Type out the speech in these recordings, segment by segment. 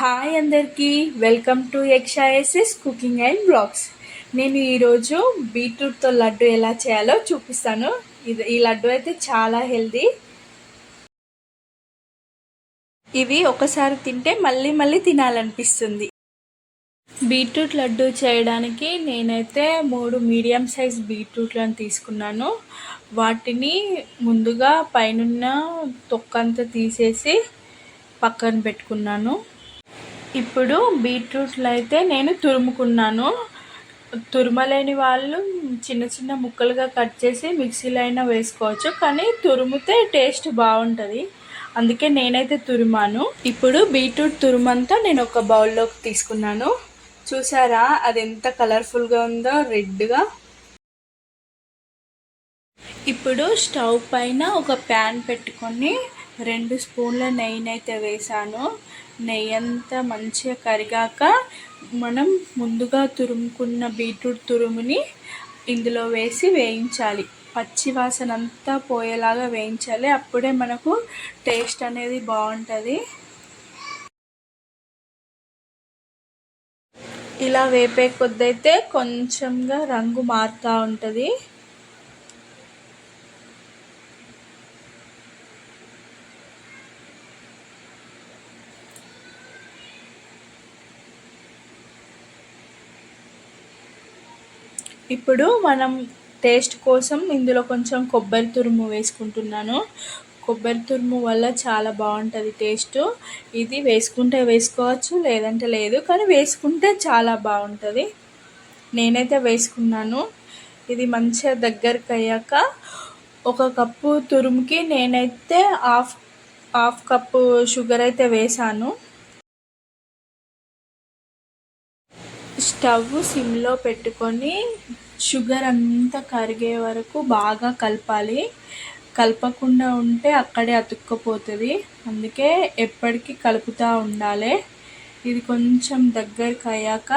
Hi అందరికీ, welcome to XISS cooking and blogs. నేను ఈరోజు బీట్రూట్తో లడ్డు ఎలా చేయాలో చూపిస్తాను. ఈ లడ్డు అయితే చాలా హెల్దీ. ఇది ఒకసారి తింటే మళ్ళీ మళ్ళీ తినాలనిపిస్తుంది. బీట్రూట్ లడ్డు చేయడానికి నేనైతే 3 మీడియం సైజ్ బీట్రూట్లను తీసుకున్నాను. వాటిని ముందుగా పైనున్న తొక్కంతా తీసేసి పక్కన పెట్టుకున్నాను. ఇప్పుడు బీట్రూట్లు అయితే నేను తురుముకున్నాను. తురుమలేని వాళ్ళు చిన్న చిన్న ముక్కలుగా కట్ చేసి మిక్సీలో అయినా వేసుకోవచ్చు, కానీ తురుముతే టేస్ట్ బాగుంటుంది. అందుకే నేనైతే తురుమాను. ఇప్పుడు బీట్రూట్ తురుమంతా నేను ఒక బౌల్లోకి తీసుకున్నాను. చూసారా అది ఎంత కలర్ఫుల్గా ఉందో, రెడ్గా. ఇప్పుడు స్టవ్ పైన ఒక ప్యాన్ పెట్టుకొని 2 స్పూన్ల నెయ్యినైతే వేసాను. నెయ్యి అంతా మంచిగా కరిగాక మనం ముందుగా తురుముకున్న బీట్రూట్ తురుముని ఇందులో వేసి వేయించాలి. పచ్చి వాసన అంతా పోయేలాగా వేయించాలి. అప్పుడే మనకు టేస్ట్ అనేది బాగుంటుంది. ఇలా వేపే కొద్దైతే కొంచెంగా రంగు మారుతూ ఉంటుంది. ఇప్పుడు మనం టేస్ట్ కోసం ఇందులో కొంచెం కొబ్బరి తురుము వేసుకుంటున్నాను. కొబ్బరి తురుము వల్ల చాలా బాగుంటుంది టేస్ట్. ఇది వేసుకుంటే వేసుకోవచ్చు, లేదంటే లేదు, కానీ వేసుకుంటే చాలా బాగుంటుంది. నేనైతే వేసుకున్నాను. ఇది మంచిగా దగ్గరికి అయ్యాక 1 కప్పు తురుముకి నేనైతే హాఫ్ కప్పు షుగర్ అయితే వేసాను. స్టవ్ సిమ్లో పెట్టుకొని షుగర్ అంతా కరిగే వరకు బాగా కలపాలి. కలపకుండా ఉంటే అక్కడే అతుక్కపోతుంది. అందుకే ఎప్పటికీ కలుపుతూ ఉండాలి. ఇది కొంచెం దగ్గరికి అయ్యాక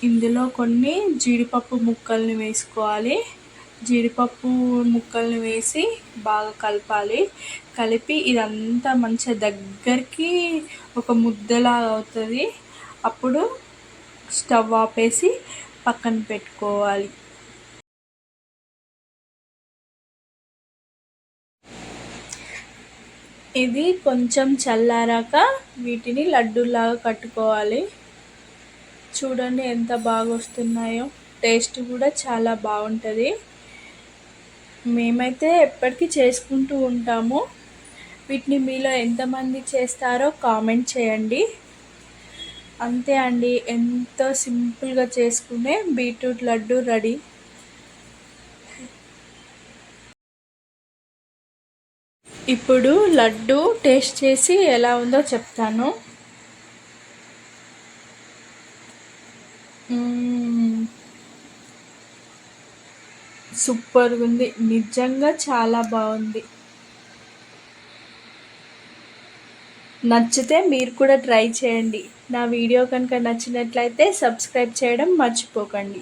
ఇందులో కొన్ని జీడిపప్పు ముక్కల్ని వేసుకోవాలి. జీడిపప్పు ముక్కల్ని వేసి బాగా కలపాలి. కలిపి ఇదంతా మంచిగా దగ్గరికి ఒక ముద్దలాగా అవుతుంది. అప్పుడు స్టవ్ ఆపేసి పక్కన పెట్టుకోవాలి. ఇది కొంచెం చల్లారాక వీటిని లడ్డూలాగా కట్టుకోవాలి. చూడండి ఎంత బాగా వస్తున్నాయో. టేస్ట్ కూడా చాలా బాగుంటుంది. మేమైతే ఎప్పటికీ చేసుకుంటూ ఉంటాము. వీటిని మీలో ఎంతమంది చేస్తారో కామెంట్ చేయండి. అంతే అండి, ఎంతో సింపుల్గా చేసుకునే బీట్రూట్ లడ్డు రెడీ. ఇప్పుడు లడ్డు టేస్ట్ చేసి ఎలా ఉందో చెప్తాను. సూపర్గా ఉంది, నిజంగా చాలా బాగుంది. నచ్చితే మీరు కూడా ట్రై చేయండి. నా వీడియో కనుక నచ్చినట్లయితే సబ్స్క్రైబ్ చేయడం మర్చిపోకండి.